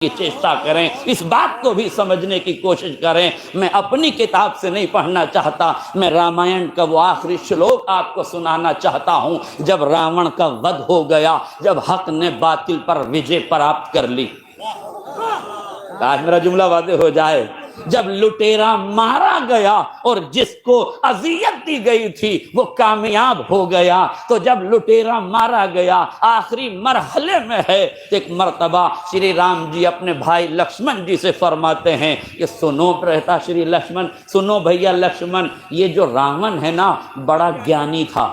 کی چیشٹا کریں، اس بات کو بھی سمجھنے کی کوشش کریں۔ میں اپنی کتاب سے نہیں پڑھنا چاہتا، میں رامائن کا وہ آخری شلوک آپ کو سنانا چاہتا ہوں جب راون کا ود ہو گیا، جب حق نے باطل پر وجے پراپت کر لی۔ کاش میرا جملہ واضح ہو جائے۔ جب لٹیرا مارا گیا اور جس کو اذیت دی گئی تھی وہ کامیاب ہو گیا، تو جب لٹیرا مارا گیا آخری مرحلے میں ہے، ایک مرتبہ شری رام جی اپنے بھائی لکشمن جی سے فرماتے ہیں کہ سنو رہتا شری لکشمن، سنو بھیا لکشمن، یہ جو راون ہے نا بڑا گیانی تھا،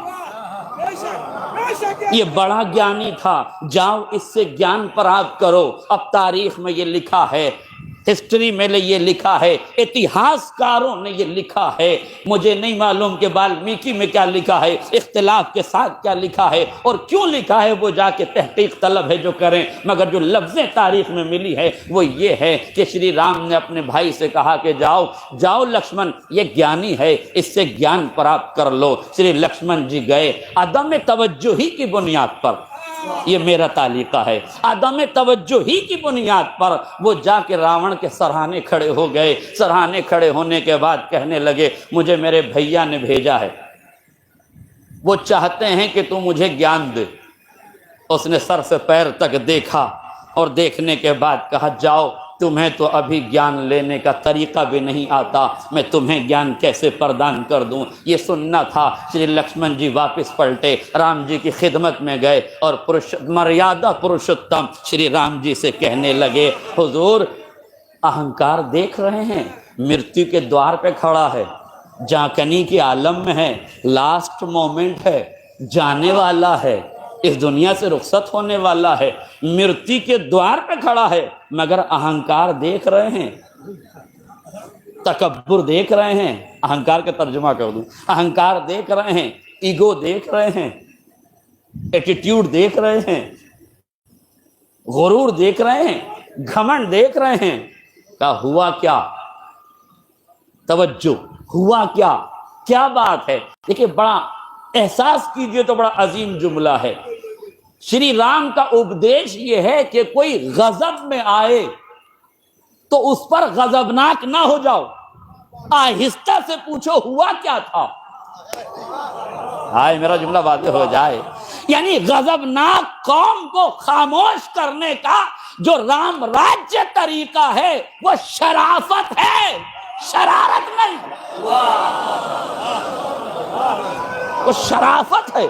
یہ بڑا گیانی تھا، جاؤ اس سے گیان پراپت کرو۔ اب تاریخ میں یہ لکھا ہے، ہسٹری میں یہ لکھا ہے، اتہاس کاروں نے یہ لکھا ہے، مجھے نہیں معلوم کہ والمیکی میں کیا لکھا ہے، اختلاف کے ساتھ کیا لکھا ہے اور کیوں لکھا ہے، وہ جا کے تحقیق طلب ہے جو کریں، مگر جو لفظیں تاریخ میں ملی ہے وہ یہ ہے کہ شری رام نے اپنے بھائی سے کہا کہ جاؤ جاؤ لکشمن، یہ گیانی ہے، اس سے گیان پراپت کر لو۔ شری لکشمن جی گئے، عدم توجہی کی بنیاد پر، یہ میرا تعلیقہ ہے، عدم توجہ ہی کی بنیاد پر وہ جا کے راون کے سرہانے کھڑے ہو گئے۔ سرہانے کھڑے ہونے کے بعد کہنے لگے مجھے میرے بھیا نے بھیجا ہے، وہ چاہتے ہیں کہ تو مجھے گیان دے۔ اس نے سر سے پیر تک دیکھا اور دیکھنے کے بعد کہا جاؤ، تمہیں تو ابھی گیان لینے کا طریقہ بھی نہیں آتا، میں تمہیں گیان کیسے پردان کر دوں۔ یہ سننا تھا۔ شری لکشمن جی واپس پلٹے، رام جی کی خدمت میں گئے اور مریادہ پروشتم شری رام جی سے کہنے لگے حضور اہنکار دیکھ رہے ہیں، مرتیو کے دوار پہ کھڑا ہے، جانکنی کے عالم میں ہے، لاسٹ مومنٹ ہے، جانے والا ہے، اس دنیا سے رخصت ہونے والا ہے، مرتی کے دوار پہ کھڑا ہے، مگر اہنکار دیکھ رہے ہیں، تکبر دیکھ رہے ہیں۔ اہنکار کا ترجمہ کر دوں، اہنکار دیکھ رہے ہیں، ایگو دیکھ رہے ہیں، ایٹیٹیوڈ دیکھ رہے ہیں، غرور دیکھ رہے ہیں، گھمنڈ دیکھ رہے ہیں۔ کہا ہوا کیا؟ توجہ، ہوا کیا؟ کیا بات ہے؟ دیکھیں بڑا احساس کیجئے تو بڑا عظیم جملہ ہے۔ شری رام کا اپدیش یہ ہے کہ کوئی غضب میں آئے تو اس پر غضبناک نہ ہو جاؤ، آہستہ سے پوچھو ہوا کیا تھا۔ ہائے میرا جملہ واضح ہو جائے۔ یعنی غضبناک قوم کو خاموش کرنے کا جو رام راجیہ طریقہ ہے وہ شرافت ہے، شرارت نہیں، وہ شرافت ہے۔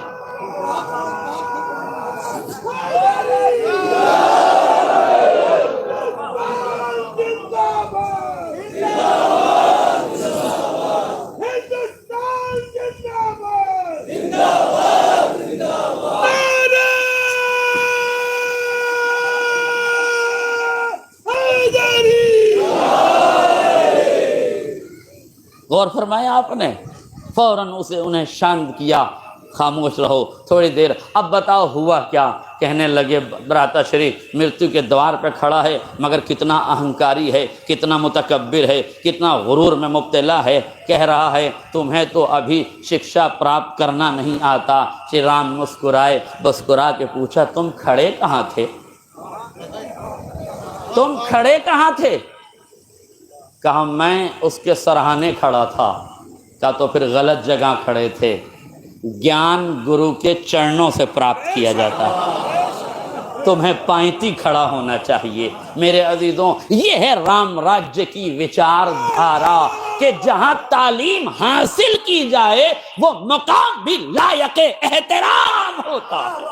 غور فرمایا آپ نے؟ فوراً انہیں شانت کیا، خاموش رہو تھوڑی دیر، اب بتاؤ ہوا کیا؟ کہنے لگے براتا شریف مرتیو کے دوار پہ کھڑا ہے، مگر کتنا اہنکاری ہے، کتنا متکبر ہے، کتنا غرور میں مبتلا ہے، کہہ رہا ہے تمہیں تو ابھی شکشا پراپت کرنا نہیں آتا۔ شری رام مسکرائے، مسکرا کے پوچھا تم کھڑے کہاں تھے؟ تم کھڑے کہاں تھے؟ کہا میں اس کے سرہانے کھڑا تھا۔ کہا تو پھر غلط جگہ کھڑے تھے، گیان گرو کے چرنوں سے پراپت کیا جاتا ہے، تمہیں پائنتی کھڑا ہونا چاہیے۔ میرے عزیزوں یہ ہے رام راجیہ کی وچار دھارا کہ جہاں تعلیم حاصل کی جائے وہ مقام بھی لائق احترام ہوتا ہے۔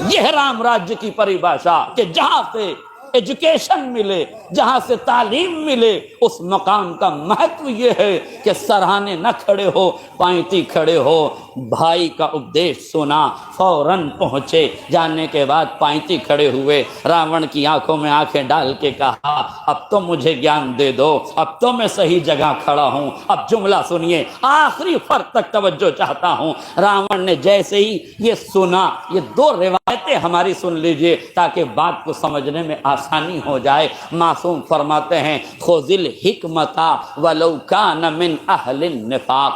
یہ ہے رام راجیہ کی پریبھاشا کہ جہاں سے ایجوکیشن ملے، جہاں سے تعلیم ملے، اس مقام کا مہتو یہ ہے کہ سرہانے نہ کھڑے ہو، پائنتی کھڑے ہو۔ بھائی کا اپدیش سنا، فوراً پہنچے، جانے کے بعد پائنتی کھڑے ہوئے، راون کی آنکھوں میں آنکھیں ڈال کے کہا اب تو مجھے گیان دے دو، اب تو میں صحیح جگہ کھڑا ہوں۔ اب جملہ سنیے، آخری فرق تک توجہ چاہتا ہوں۔ راون نے جیسے ہی یہ سنا، یہ دو روایتیں ہماری سن لیجئے تاکہ بات کو سمجھنے میں آسانی ہو جائے۔ معصوم فرماتے ہیں خذ الحکمت ولو کان من اہل النفاق،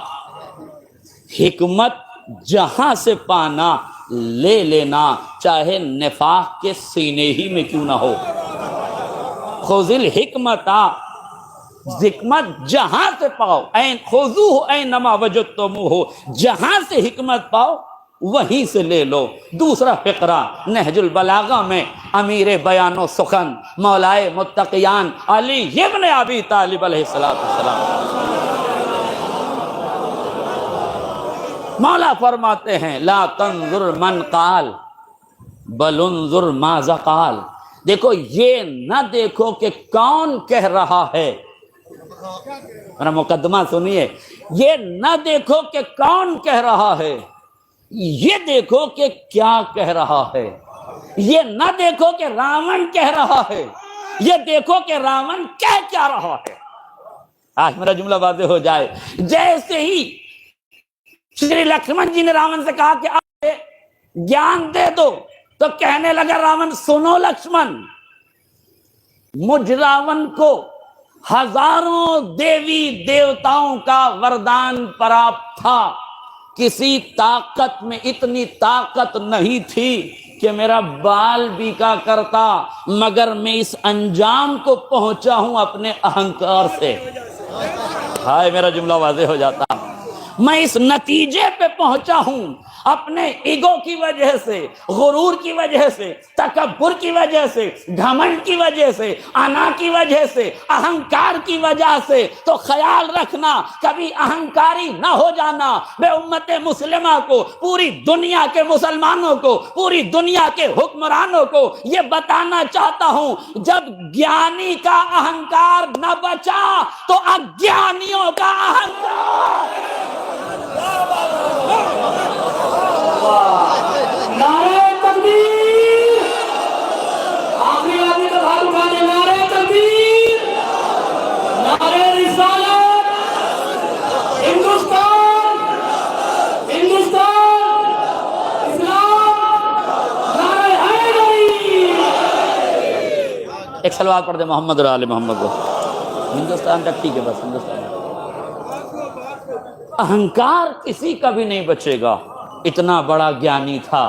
حکمت جہاں سے پانا لے لینا، چاہے نفاق کے سینے ہی میں کیوں نہ ہو۔ خذ الحکمت، حکمت جہاں سے پاؤ، خذوہ اینما وجدتموہ، جہاں سے حکمت پاؤ وہیں سے لے لو۔ دوسرا فقرہ نہج البلاغہ میں امیر بیان و سخن مولائے متقیان علی ابن ابی طالب علیہ السلام، مولا فرماتے ہیں لا تنظر من قال بل انظر ماذا قال، دیکھو یہ نہ دیکھو کہ کون کہہ رہا ہے، میرا مقدمہ سنیے، یہ نہ دیکھو کہ کون کہہ رہا ہے، یہ دیکھو کہ کیا کہہ رہا ہے۔ یہ نہ دیکھو کہ راون کہہ رہا ہے، یہ دیکھو کہ راون کہہ کیا رہا ہے۔ آج میرا جملہ واضح ہو جائے، جیسے ہی شری لکشمن جی نے راون سے کہا کہ آپ گیان دے دو، تو کہنے لگا راون سنو لکشمن، مجھ راون کو ہزاروں دیوی دیوتاؤں کا وردان پراپت تھا، کسی طاقت میں اتنی طاقت نہیں تھی کہ میرا بال بیکا کرتا، مگر میں اس انجام کو پہنچا ہوں اپنے اہنکار سے۔ ہائے میرا جملہ واضح ہو جاتا، میں اس نتیجے پہ پہنچا ہوں اپنے ایگو کی وجہ سے، غرور کی وجہ سے، تکبر کی وجہ سے، گھمنڈ کی وجہ سے، انا کی وجہ سے، اہنکار کی وجہ سے۔ تو خیال رکھنا کبھی اہنکاری نہ ہو جانا۔ میں امت مسلمہ کو، پوری دنیا کے مسلمانوں کو، پوری دنیا کے حکمرانوں کو یہ بتانا چاہتا ہوں، جب گیانی کا اہنکار نہ بچا تو اگیانیوں کا اہنکار۔ نعرہ تکبیر، آخری آدمی کا ہاتھ اٹھانے، نعرہ تکبیر، نعرہ رسالت، ہندوستان، ہندوستان، اسلام، نعرہ حیدری۔ ایک سلوات پڑھ دے محمد اور آل محمد کو۔ ہندوستان تک ٹھیک ہے، بس ہندوستان۔ اہنکار کسی کا بھی نہیں بچے گا، اتنا بڑا گیانی تھا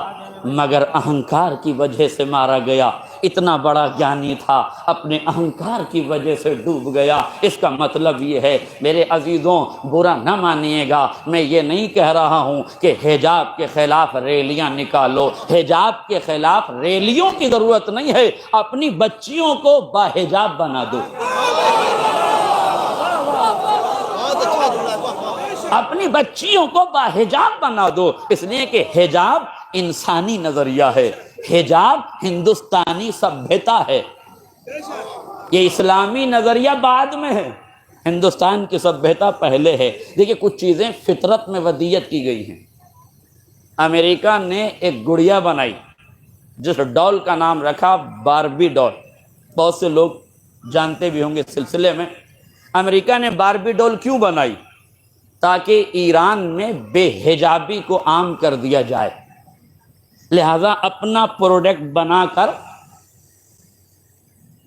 مگر اہنکار کی وجہ سے مارا گیا، اتنا بڑا گیانی تھا اپنے اہنکار کی وجہ سے ڈوب گیا۔ اس کا مطلب یہ ہے میرے عزیزوں، برا نہ مانیے گا، میں یہ نہیں کہہ رہا ہوں کہ حجاب کے خلاف ریلیاں نکالو، حجاب کے خلاف ریلیوں کی ضرورت نہیں ہے، اپنی بچیوں کو باحجاب بنا دو، اپنی بچیوں کو باحجاب بنا دو، اس لیے کہ حجاب انسانی نظریہ ہے، حجاب ہندوستانی سبھیتا ہے، یہ اسلامی نظریہ بعد میں ہے، ہندوستان کی سبھیتا پہلے ہے۔ دیکھیں کچھ چیزیں فطرت میں ودیت کی گئی ہیں۔ امریکہ نے ایک گڑیا بنائی جس ڈال کا نام رکھا باربی ڈال، بہت سے لوگ جانتے بھی ہوں گے اس سلسلے میں۔ امریکہ نے باربی ڈال کیوں بنائی؟ تاکہ ایران میں بے حجابی کو عام کر دیا جائے، لہذا اپنا پروڈکٹ بنا کر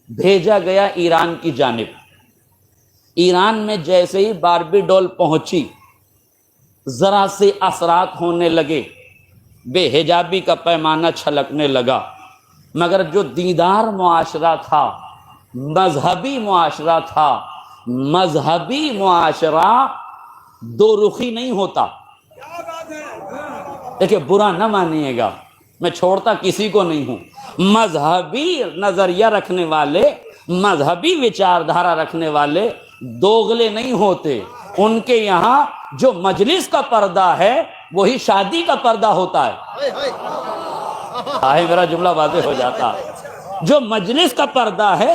بھیجا گیا ایران کی جانب۔ ایران میں جیسے ہی باربی ڈول پہنچی، ذرا سے اثرات ہونے لگے، بے حجابی کا پیمانہ چھلکنے لگا، مگر جو دیندار معاشرہ تھا، مذہبی معاشرہ تھا، مذہبی معاشرہ دو رخی نہیں ہوتا۔ دیکھیں برا نہ مانیے گا، میں چھوڑتا کسی کو نہیں ہوں، مذہبی نظریہ رکھنے والے، مذہبی وچاردھارا رکھنے والے دوغلے نہیں ہوتے، ان کے یہاں جو مجلس کا پردہ ہے وہی شادی کا پردہ ہوتا ہے۔ آئے میرا جملہ واضح ہو جاتا، جو مجلس کا پردہ ہے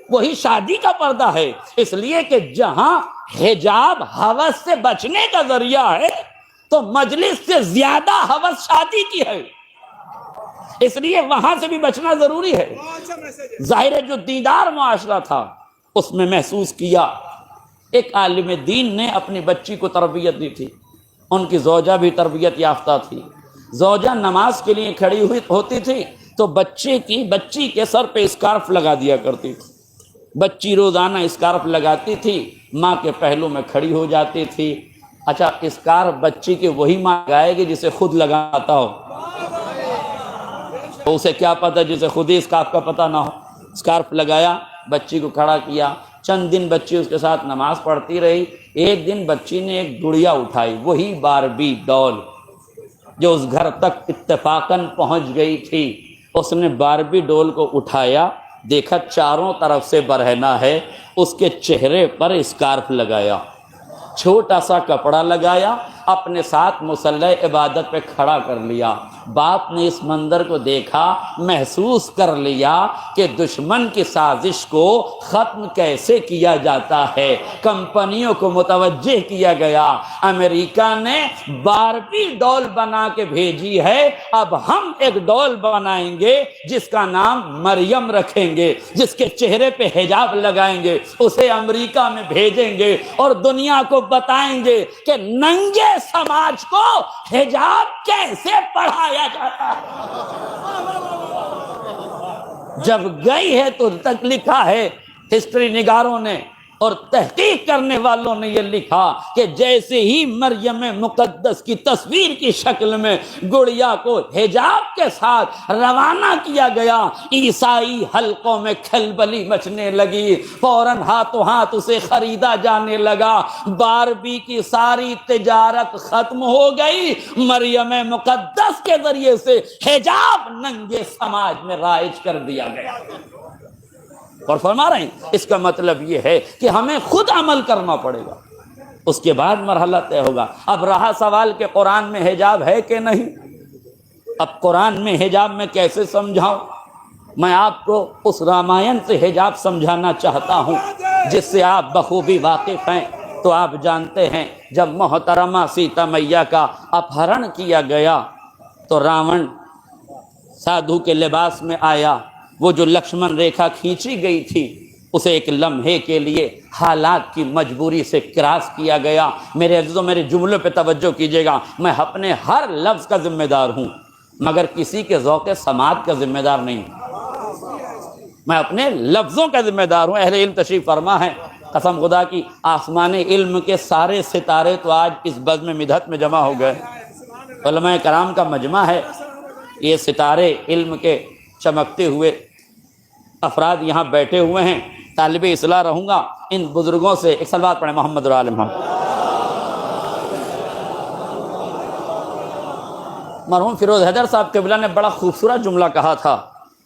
وہی شادی کا پردہ ہے، اس لیے کہ جہاں حجاب ہوس سے بچنے کا ذریعہ ہے تو مجلس سے زیادہ ہوس شادی کی ہے، اس لیے وہاں سے بھی بچنا ضروری ہے۔ ظاہر ہے جو دیندار معاشرہ تھا اس میں محسوس کیا، ایک عالم دین نے اپنی بچی کو تربیت دی تھی، ان کی زوجہ بھی تربیت یافتہ تھی، زوجہ نماز کے لیے کھڑی ہوئی ہوتی تھی تو بچی کے سر پہ اسکارف لگا دیا کرتی تھی، بچی روزانہ اسکارف لگاتی تھی، ماں کے پہلو میں کھڑی ہو جاتی تھی۔ اچھا اسکارف بچی کی وہی ماں لگائے گی جسے خود لگاتا ہو؟ تو اسے کیا پتہ جسے خود ہی اسکارف کا پتہ نہ ہو. اسکارف لگایا، بچی کو کھڑا کیا، چند دن بچی اس کے ساتھ نماز پڑھتی رہی. ایک دن بچی نے ایک گڑیا اٹھائی، وہی باربی ڈال جو اس گھر تک اتفاقاً پہنچ گئی تھی. اس نے باربی ڈول کو اٹھایا، دیکھا چاروں طرف سے برہنہ ہے، اس کے چہرے پر اسکارف لگایا، چھوٹا سا کپڑا لگایا، اپنے ساتھ مصلی عبادت پہ کھڑا کر لیا. باپ نے اس منظر کو دیکھا، محسوس کر لیا کہ دشمن کی سازش کو ختم کیسے کیا جاتا ہے. کمپنیوں کو متوجہ کیا گیا، امریکہ نے باربی ڈول بنا کے بھیجی ہے، اب ہم ایک ڈول بنائیں گے جس کا نام مریم رکھیں گے، جس کے چہرے پہ حجاب لگائیں گے، اسے امریکہ میں بھیجیں گے اور دنیا کو بتائیں گے کہ ننگے سماج کو حجاب کیسے پڑھایا جاتا ہے. جب گئی ہے تو تک لکھا ہے ہسٹری نگاروں نے اور تحقیق کرنے والوں نے یہ لکھا کہ جیسے ہی مریم مقدس کی تصویر کی شکل میں گڑیا کو حجاب کے ساتھ روانہ کیا گیا، عیسائی حلقوں میں کھلبلی مچنے لگی، فوراً ہاتھوں ہاتھ اسے خریدا جانے لگا. باربی کی ساری تجارت ختم ہو گئی، مریم مقدس کے ذریعے سے حجاب ننگے سماج میں رائج کر دیا گیا. اور فرما رہے ہیں اس کا مطلب یہ ہے کہ ہمیں خود عمل کرنا پڑے گا، اس کے بعد مرحلہ طے ہوگا. اب رہا سوال کہ قرآن میں حجاب ہے کہ نہیں. اب قرآن میں حجاب میں کیسے سمجھاؤں؟ میں آپ کو اس رامائن سے حجاب سمجھانا چاہتا ہوں جس سے آپ بخوبی واقف ہیں. تو آپ جانتے ہیں جب محترمہ سیتا میاں کا اپہرن کیا گیا تو راون سادھو کے لباس میں آیا. وہ جو لکشمن ریکھا کھینچی گئی تھی اسے ایک لمحے کے لیے حالات کی مجبوری سے کراس کیا گیا. میرے عزیزوں، میرے جملوں پہ توجہ کیجیے گا. میں اپنے ہر لفظ کا ذمہ دار ہوں مگر کسی کے ذوق سماعت کا ذمہ دار نہیں ہوں. میں اپنے لفظوں کا ذمہ دار ہوں. اہل علم تشریف فرما ہے، قسم خدا کی آسمان علم کے سارے ستارے تو آج اس بزم مدحت میں جمع ہو گئے. علماء کرام کا مجمع ہے. یہ ستارے علم کے چمکتے ہوئے افراد یہاں بیٹھے ہوئے ہیں. طالب اصلاح رہوں گا. ان بزرگوں سے ایک صلوات پڑھیں محمد و آل محمد. مرحوم فیروز حیدر صاحب قبلہ نے بڑا خوبصورت جملہ کہا تھا.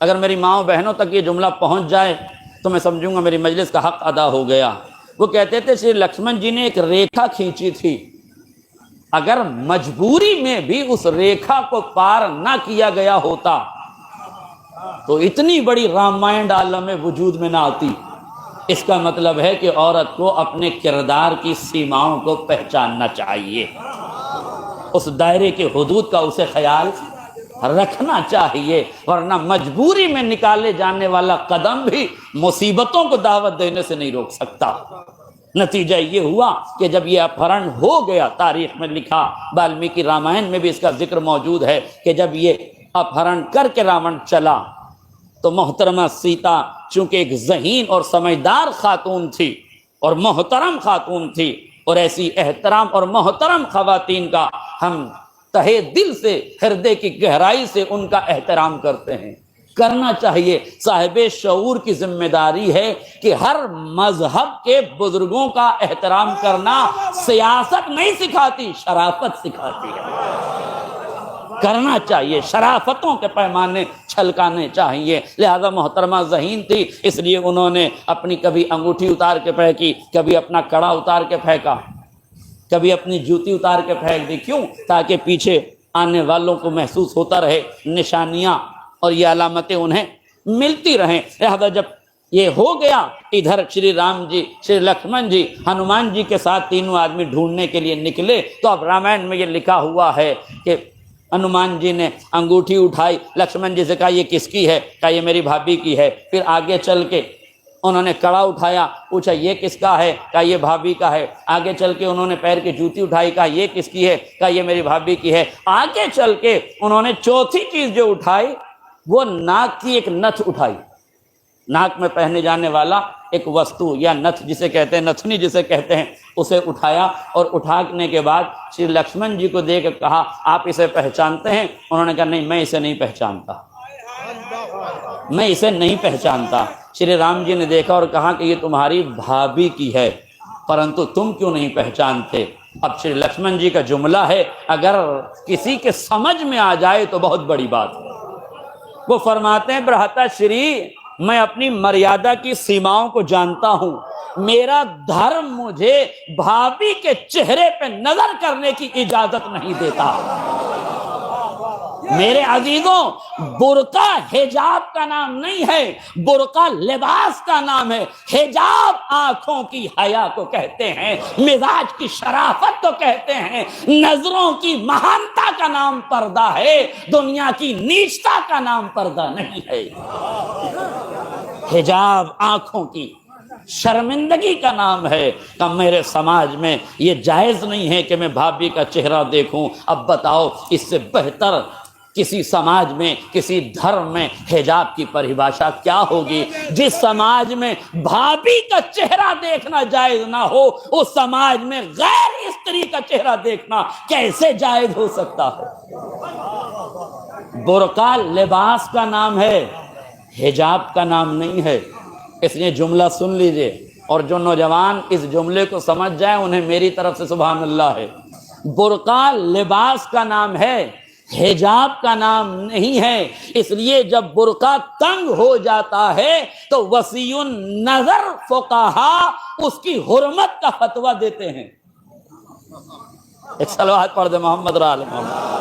اگر میری ماؤں بہنوں تک یہ جملہ پہنچ جائے تو میں سمجھوں گا میری مجلس کا حق ادا ہو گیا. وہ کہتے تھے شری لکشمن جی نے ایک ریکھا کھینچی تھی، اگر مجبوری میں بھی اس ریکھا کو پار نہ کیا گیا ہوتا تو اتنی بڑی رامائن عالم وجود میں نہ آتی. اس کا مطلب ہے کہ عورت کو اپنے کردار کی سیماؤں کو پہچاننا چاہیے، اس دائرے کے حدود کا اسے خیال رکھنا چاہیے، ورنہ مجبوری میں نکالے جانے والا قدم بھی مصیبتوں کو دعوت دینے سے نہیں روک سکتا. نتیجہ یہ ہوا کہ جب یہ اپہرن ہو گیا، تاریخ میں لکھا، والمیکی رامائن میں بھی اس کا ذکر موجود ہے کہ جب یہ اپہرن کر کے راون چلا تو محترمہ سیتا چونکہ ایک ذہین اور سمجھدار خاتون تھی اور محترم خاتون تھی، اور ایسی احترام اور محترم خواتین کا ہم تہے دل سے، ہردے کی گہرائی سے ان کا احترام کرتے ہیں، کرنا چاہیے. صاحب شعور کی ذمہ داری ہے کہ ہر مذہب کے بزرگوں کا احترام کرنا سیاست نہیں سکھاتی، شرافت سکھاتی ہے. کرنا چاہیے، شرافتوں کے پیمانے چھلکانے چاہیے. لہذا محترمہ ذہین تھی، اس لیے انہوں نے اپنی کبھی انگوٹھی اتار کے پھینکی، کبھی اپنا کڑا اتار کے پھینکا، کبھی اپنی جوتی اتار کے پھینک دی. کیوں؟ تاکہ پیچھے آنے والوں کو محسوس ہوتا رہے، نشانیاں اور یہ علامتیں انہیں ملتی رہیں. لہذا جب یہ ہو گیا، ادھر شری رام جی، شری لکشمن جی، ہنومان جی کے ساتھ تینوں آدمی ڈھونڈنے کے لیے نکلے. تو اب رامائن میں یہ لکھا ہوا ہے کہ ہنومان جی نے انگوٹھی اٹھائی، لکشمن جی سے کہا یہ کس کی ہے؟ کہا یہ میری بھابھی کی ہے. پھر آگے چل کے انہوں نے کڑا اٹھایا، پوچھا یہ کس کا ہے؟ کہا یہ بھابھی کا ہے. آگے چل کے انہوں نے پیر کی جوتی اٹھائی، کہا یہ کس کی ہے؟ کہا یہ میری بھابھی کی ہے. آگے چل کے انہوں نے چوتھی چیز جو اٹھائی وہ ناک کی ایک نتھ اٹھائی. ناک میں پہنے جانے والا ایک وستو یا نتھ جسے کہتے ہیں، نتھنی جسے کہتے ہیں، اسے اٹھایا. اور اٹھانے کے بعد شری لکشمن جی کو دیکھ کہا آپ اسے پہچانتے ہیں؟ انہوں نے کہا نہیں، میں اسے نہیں پہچانتا. میں اسے نہیں پہچانتا۔ شری رام جی نے دیکھا اور کہا کہ یہ تمہاری بھابھی کی ہے، پرنتو تم کیوں نہیں پہچانتے؟ اب شری لکشمن جی کا جملہ ہے، اگر کسی کے سمجھ میں آ جائے تو بہت بڑی بات ہے۔ وہ فرماتے ہیں برہتا شری، میں اپنی مریادہ کی سیماؤں کو جانتا ہوں، میرا دھرم مجھے بھابھی کے چہرے پہ نظر کرنے کی اجازت نہیں دیتا۔ میرے عزیزوں، برقع حجاب کا نام نہیں ہے، برقع لباس کا نام ہے۔ حجاب آنکھوں کی حیا کو کہتے ہیں، مزاج کی شرافت کو کہتے ہیں، نظروں کی مہانتا کا نام پردہ ہے، دنیا کی نیچتا کا نام پردہ نہیں ہے۔ حجاب آنکھوں کی شرمندگی کا نام ہے۔ کہ میرے سماج میں یہ جائز نہیں ہے کہ میں بھابھی کا چہرہ دیکھوں۔ اب بتاؤ اس سے بہتر کسی سماج میں، کسی دھرم میں حجاب کی پریبھاشا کیا ہوگی؟ جس سماج میں بھابھی کا چہرہ دیکھنا جائز نہ ہو، اس سماج میں غیر استری کا چہرہ دیکھنا کیسے جائز ہو سکتا ہے؟ برقع لباس کا نام ہے، حجاب کا نام نہیں ہے۔ اس لیے جملہ سن لیجئے، اور جو نوجوان اس جملے کو سمجھ جائیں انہیں میری طرف سے سبحان اللہ ہے۔ برقع لباس کا نام ہے، حجاب کا نام نہیں ہے۔ اس لیے جب برقع تنگ ہو جاتا ہے تو وسیع النظر فقہا اس کی حرمت کا فتویٰ دیتے ہیں۔ ایک صلوات پڑھ دے محمد را آل محمد۔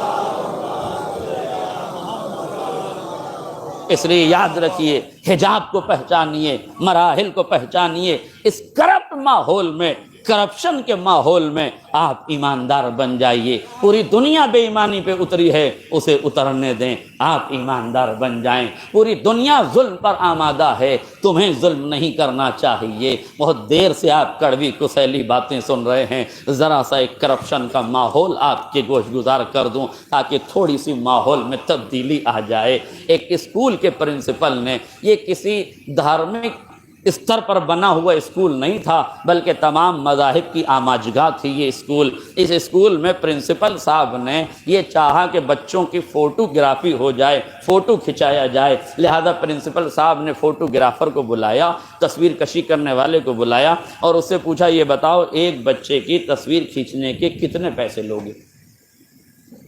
اس لیے یاد رکھیے، حجاب کو پہچانیے، مراحل کو پہچانیے۔ اس کرپٹ ماحول میں، کرپشن کے ماحول میں آپ ایماندار بن جائیے۔ پوری دنیا بے ایمانی پہ اتری ہے، اسے اترنے دیں، آپ ایماندار بن جائیں۔ پوری دنیا ظلم پر آمادہ ہے، تمہیں ظلم نہیں کرنا چاہیے۔ بہت دیر سے آپ کڑوی کسیلی باتیں سن رہے ہیں، ذرا سا ایک کرپشن کا ماحول آپ کے گوش گزار کر دوں تاکہ تھوڑی سی ماحول میں تبدیلی آ جائے۔ ایک اسکول کے پرنسپل نے، یہ کسی دھارمک استر پر بنا ہوا اسکول نہیں تھا بلکہ تمام مذاہب کی آماجگاہ تھی یہ اسکول۔ اس اسکول میں پرنسپل صاحب نے یہ چاہا کہ بچوں کی فوٹوگرافی ہو جائے، فوٹو کھنچایا جائے، لہذا پرنسپل صاحب نے فوٹوگرافر کو بلایا، تصویر کشی کرنے والے کو بلایا اور اس سے پوچھا یہ بتاؤ ایک بچے کی تصویر کھینچنے کے کتنے پیسے لوگے؟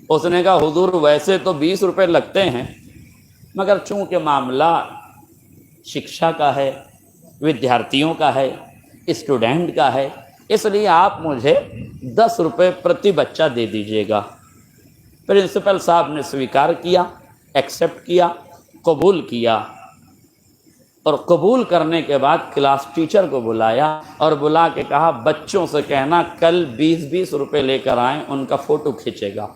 اس نے کہا حضور ویسے تو 20 روپے لگتے ہیں، مگر چونکہ معاملہ شکشا کا ہے، ودیارتھیوں کا ہے، اسٹوڈنٹ کا ہے، اس لیے آپ مجھے 10 روپے پرتی بچہ دے دیجیے گا۔ پرنسپل صاحب نے سویکار کیا، ایکسیپٹ کیا، قبول کیا، اور قبول کرنے کے بعد کلاس ٹیچر کو بلایا اور بلا کے کہا بچوں سے کہنا کل 20 روپے لے کر آئیں، ان کا فوٹو کھینچے گا۔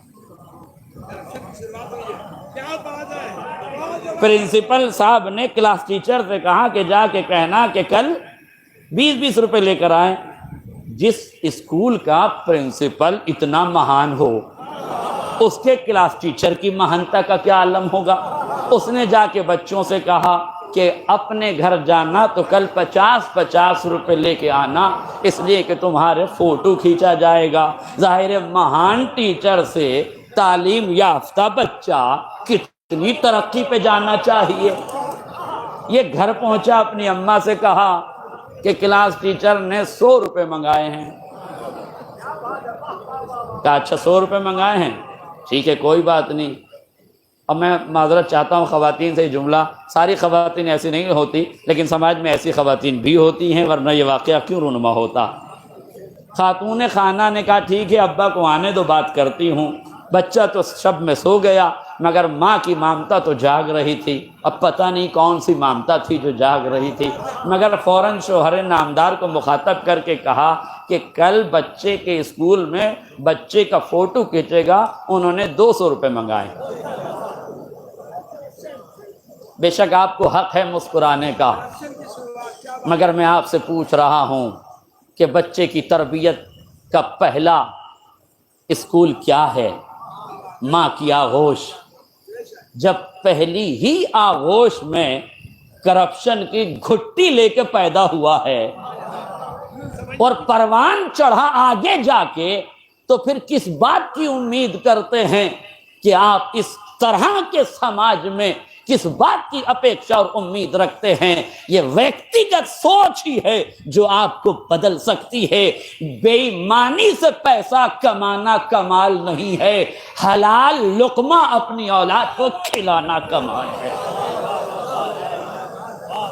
پرنسپل صاحب نے کلاس ٹیچر سے کہا کہ جا کے کہنا کہ کل 20 روپے لے کر آئیں۔ جس اسکول کا پرنسپل اتنا مہان ہو، اس کے کلاس ٹیچر کی مہانتا کا کیا عالم ہوگا؟ اس نے جا کے بچوں سے کہا کہ اپنے گھر جانا تو کل 50 روپے لے کے آنا، اس لیے کہ تمہارے فوٹو کھینچا جائے گا۔ ظاہر مہان ٹیچر سے تعلیم یافتہ بچہ کتنی ترقی پہ جانا چاہیے۔ یہ گھر پہنچا، اپنی اماں سے کہا کہ کلاس ٹیچر نے 100 روپے منگائے ہیں۔ کہا اچھا 100 روپے منگائے ہیں، ٹھیک ہے کوئی بات نہیں۔ اب میں معذرت چاہتا ہوں خواتین سے، جملہ ساری خواتین ایسی نہیں ہوتی لیکن سماج میں ایسی خواتین بھی ہوتی ہیں، ورنہ یہ واقعہ کیوں رونما ہوتا۔ خاتون خانہ نے کہا ٹھیک ہے ابا کو آنے دو، بات کرتی ہوں۔ بچہ تو شب میں سو گیا مگر ماں کی مامتا تو جاگ رہی تھی۔ اب پتہ نہیں کون سی مامتا تھی جو جاگ رہی تھی، مگر فوراً شوہر نامدار کو مخاطب کر کے کہا کہ کل بچے کے اسکول میں بچے کا فوٹو کھینچے گا، انہوں نے 200 روپے منگائے۔ بے شک آپ کو حق ہے مسکرانے کا، مگر میں آپ سے پوچھ رہا ہوں کہ بچے کی تربیت کا پہلا اسکول کیا ہے؟ ماں کی آغوش۔ جب پہلی ہی آغوش میں کرپشن کی گھٹی لے کے پیدا ہوا ہے اور پروان چڑھا آگے جا کے، تو پھر کس بات کی امید کرتے ہیں کہ آپ اس طرح کے سماج میں کس بات کی اپیکشا اور امید رکھتے ہیں؟ یہ ویکتیگت سوچ ہی ہے جو آپ کو بدل سکتی ہے۔ بے ایمانی سے پیسہ کمانا کمال نہیں ہے، حلال لقمہ اپنی اولاد کو کھلانا کمال ہے۔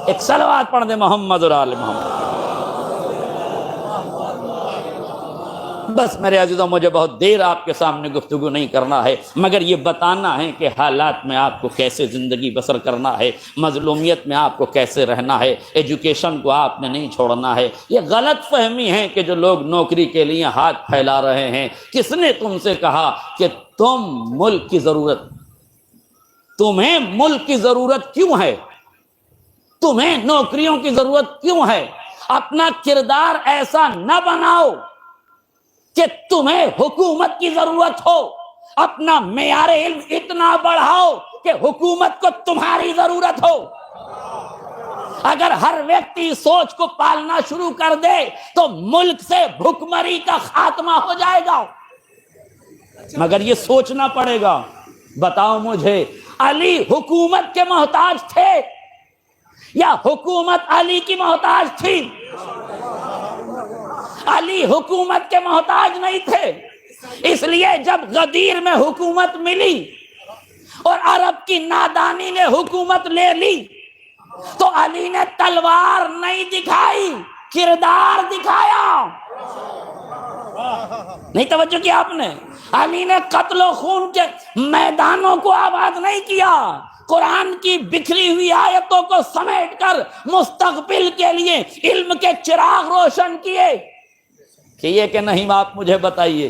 ایک صلوات پڑھ دے محمد اور آل محمد۔ بس میرے عزیزوں، مجھے بہت دیر آپ کے سامنے گفتگو نہیں کرنا ہے، مگر یہ بتانا ہے کہ حالات میں آپ کو کیسے زندگی بسر کرنا ہے، مظلومیت میں آپ کو کیسے رہنا ہے، ایجوکیشن کو آپ نے نہیں چھوڑنا ہے۔ یہ غلط فہمی ہے کہ جو لوگ نوکری کے لیے ہاتھ پھیلا رہے ہیں، کس نے تم سے کہا کہ تمہیں ملک کی ضرورت کیوں ہے؟ تمہیں نوکریوں کی ضرورت کیوں ہے؟ اپنا کردار ایسا نہ بناؤ کہ تمہیں حکومت کی ضرورت ہو، اپنا معیار علم اتنا بڑھاؤ کہ حکومت کو تمہاری ضرورت ہو۔ اگر ہر ویکتی سوچ کو پالنا شروع کر دے تو ملک سے بھکمری کا خاتمہ ہو جائے گا، مگر یہ سوچنا پڑے گا۔ بتاؤ مجھے، علی حکومت کے محتاج تھے یا حکومت علی کی محتاج تھی؟ علی حکومت کے محتاج نہیں تھے، اس لیے جب غدیر میں حکومت ملی اور عرب کی نادانی نے حکومت لے لی تو علی نے تلوار نہیں دکھائی، کردار دکھایا۔ نہیں توجہ کیا آپ نے؟ علی نے قتل و خون کے میدانوں کو آباد نہیں کیا، قرآن کی بکھری ہوئی آیتوں کو سمیٹ کر مستقبل کے لیے علم کے چراغ روشن کیے۔ کہ نہیں آپ مجھے بتائیے،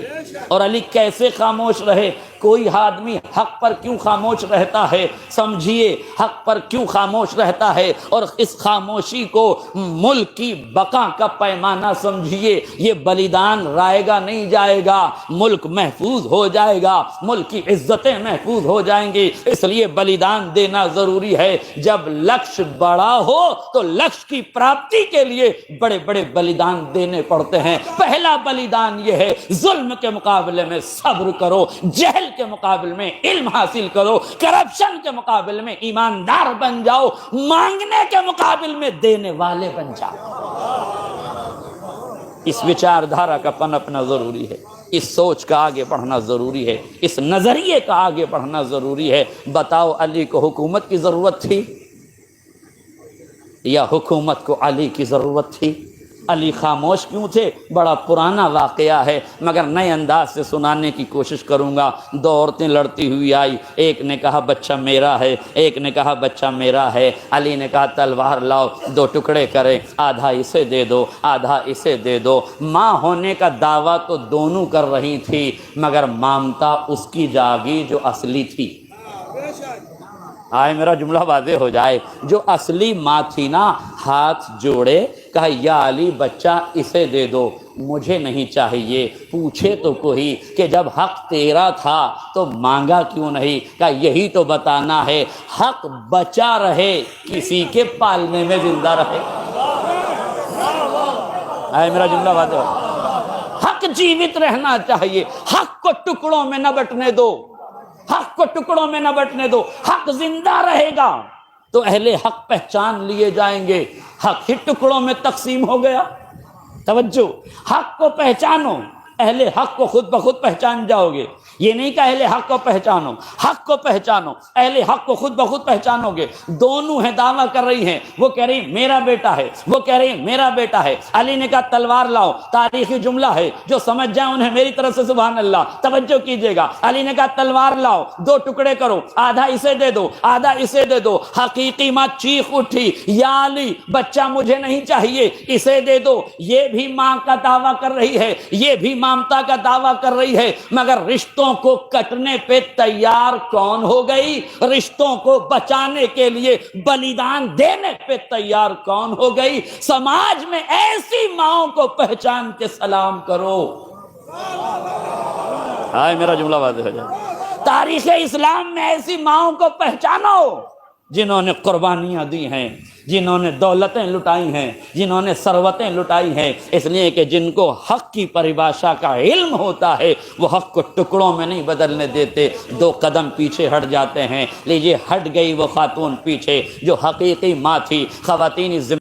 اور علی کیسے خاموش رہے؟ کوئی آدمی حق پر کیوں خاموش رہتا ہے؟ سمجھیے حق پر کیوں خاموش رہتا ہے، اور اس خاموشی کو ملک کی بقا کا پیمانہ سمجھیے۔ یہ بلیدان رائے گا نہیں جائے گا، ملک محفوظ ہو جائے گا، ملک کی عزتیں محفوظ ہو جائیں گی، اس لیے بلیدان دینا ضروری ہے۔ جب لکش بڑا ہو تو لکش کی پراپتی کے لیے بڑے بڑے بلیدان دینے پڑتے ہیں۔ پہلا بلیدان یہ ہے، ظلم کے مقابلے میں صبر کرو، جہل کے مقابلے میں علم حاصل کرو، کرپشن کے مقابلے میں ایماندار بن جاؤ، مانگنے کے مقابلے میں دینے والے بن جاؤ۔ اس وچار دھارا کا پنپنا ضروری ہے، اس سوچ کا آگے بڑھنا ضروری ہے، اس نظریے کا آگے بڑھنا ضروری ہے۔ بتاؤ علی کو حکومت کی ضرورت تھی یا حکومت کو علی کی ضرورت تھی؟ علی خاموش کیوں تھے؟ بڑا پرانا واقعہ ہے، مگر نئے انداز سے سنانے کی کوشش کروں گا۔ دو عورتیں لڑتی ہوئی آئی، ایک نے کہا بچہ میرا ہے، ایک نے کہا بچہ میرا ہے۔ علی نے کہا تلوار لاؤ، دو ٹکڑے کریں، آدھا اسے دے دو، آدھا اسے دے دو۔ ماں ہونے کا دعویٰ تو دونوں کر رہی تھی، مگر مامتا اس کی جاگی جو اصلی تھی۔ آئے میرا جملہ واضح ہو جائے، جو اصلی ماں تھی نا، ہاتھ جوڑے، کہا یا علی بچہ اسے دے دو، مجھے نہیں چاہیے۔ پوچھے تو کوئی کہ جب حق تیرا تھا تو مانگا کیوں نہیں؟ کہا یہی تو بتانا ہے، حق بچا رہے کسی کے پالنے میں زندہ رہے۔ آئے میرا جملہ واضح ہو، حق جیوت رہنا چاہیے، حق کو ٹکڑوں میں نہ بٹنے دو، حق کو ٹکڑوں میں نہ بٹنے دو، حق زندہ رہے گا تو اہل حق پہچان لیے جائیں گے۔ حق ہی ٹکڑوں میں تقسیم ہو گیا۔ توجہ، حق کو پہچانو، اہل حق کو خود بخود پہچان جاؤ گے۔ یہ نہیں کہ اہل حق کو پہچانو، حق کو پہچانو، اہل حق کو خود بخود پہچانو گے۔ دونوں ہیں دعویٰ کر رہی ہیں، وہ کہہ رہی میرا بیٹا ہے، وہ کہہ رہی میرا بیٹا ہے۔ علی نے کہا تلوار لاؤ، تاریخی جملہ ہے، جو سمجھ جائیں انہیں میری طرف سے سبحان اللہ توجہ کیجئے گا۔ علی نے کہا تلوار لاؤ، دو ٹکڑے کرو، آدھا اسے دے دو، آدھا اسے دے دو۔ حقیقی ماں چیخ اٹھی، یا علی بچہ مجھے نہیں چاہیے، اسے دے دو۔ یہ بھی ماں کا دعویٰ کر رہی ہے، یہ بھی مامتا کا دعویٰ کر رہی ہے، مگر رشتوں کو کٹنے پہ تیار کون ہو گئی؟ رشتوں کو بچانے کے لیے بلیدان دینے پہ تیار کون ہو گئی؟ سماج میں ایسی ماؤں کو پہچان کے سلام کرو۔ ہائے میرا جملہ واضح ہو جائے، تاریخ اسلام میں ایسی ماؤں کو پہچانو جنہوں نے قربانیاں دی ہیں، جنہوں نے دولتیں لٹائی ہیں، جنہوں نے ثروتیں لٹائی ہیں، اس لیے کہ جن کو حق کی پریبھاشا کا علم ہوتا ہے وہ حق کو ٹکڑوں میں نہیں بدلنے دیتے، 2 قدم پیچھے ہٹ جاتے ہیں۔ لیجیے ہٹ گئی وہ خاتون پیچھے جو حقیقی ماں تھی۔ خواتین